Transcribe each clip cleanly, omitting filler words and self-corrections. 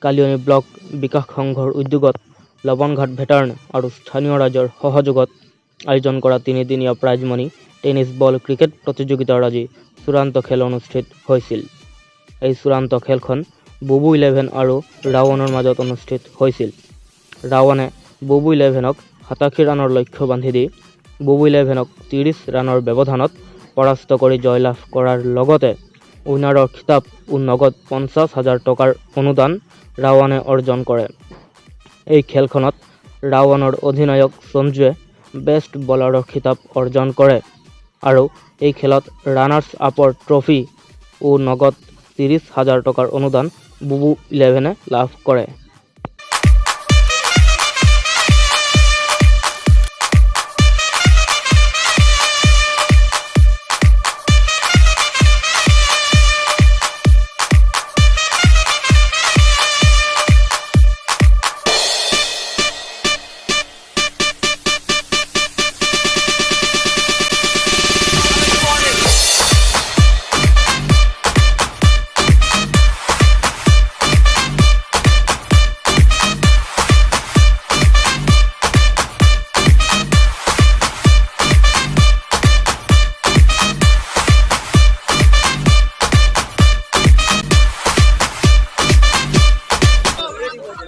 Kaliyani block বিকাশ সংঘৰ উদ্যোগত লবণঘাট veteran আৰু স্থানীয় ৰাইজৰ সহযোগত আয়োজন কৰা 3-দিনীয়া প্ৰাইজমণি টেনিছ বল ক্ৰিকেট প্ৰতিযোগিতাৰ আজি চূড়ান্ত খেল অনুষ্ঠিত হৈছিল। এই চূড়ান্ত খেলখন বুবু 11 আৰু ৰাৱণৰ মাজত অনুষ্ঠিত হৈছিল। ৰাৱণে বুবু 11ক 87 ৰানৰ লক্ষ্য বান্ধি দি বুবু 11ক 30 ৰানৰ ব্যৱধানত পৰাস্ত কৰি জয়লাভ কৰাৰ লগতে উইনাৰৰ খিতাপ ও নগদ 50,000 টকাৰ অনুদান ৰাৱণে অৰ্জন কৰে। এই খেলখনত ৰাৱণৰ অধিনায়ক সঞ্জুৱে বেষ্ট বলাৰৰ খিতাপ অৰ্জন কৰে আৰু এই খেলত ৰানাৰ্ছ আপৰ ট্ৰফি ও নগদ 30,000 টকাৰ অনুদান বুবু 11এ লাভ কৰে।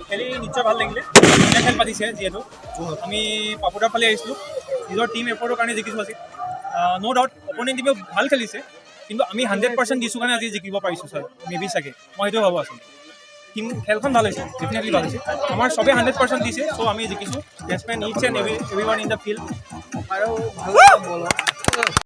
খেলি নিশ্চয় ভাল লাগিলে। খেল পাতিছে যিহেতু আমি পাপুদাৰ ফালে আহিছিলোঁ, নিজৰ টিম এফৰ্টৰ কাৰণে জিকিছোঁ আজি। ন' ডাউট অপনেণ্ট টিমে ভাল খেলিছে, কিন্তু আমি 100% দিছোঁ কাৰণে আজি জিকিব পাৰিছোঁ ছাৰ, মেবি চাগে মই সেইটোৱে ভাবোঁ আছোঁ। টিম খেলখন ভাল হৈছে, ডেফিনেটলি ভাল হৈছে। আমাৰ চবেই 100% দিছে, চ' আমি জিকিছোঁ। Batsmen it's and every one in the field আৰু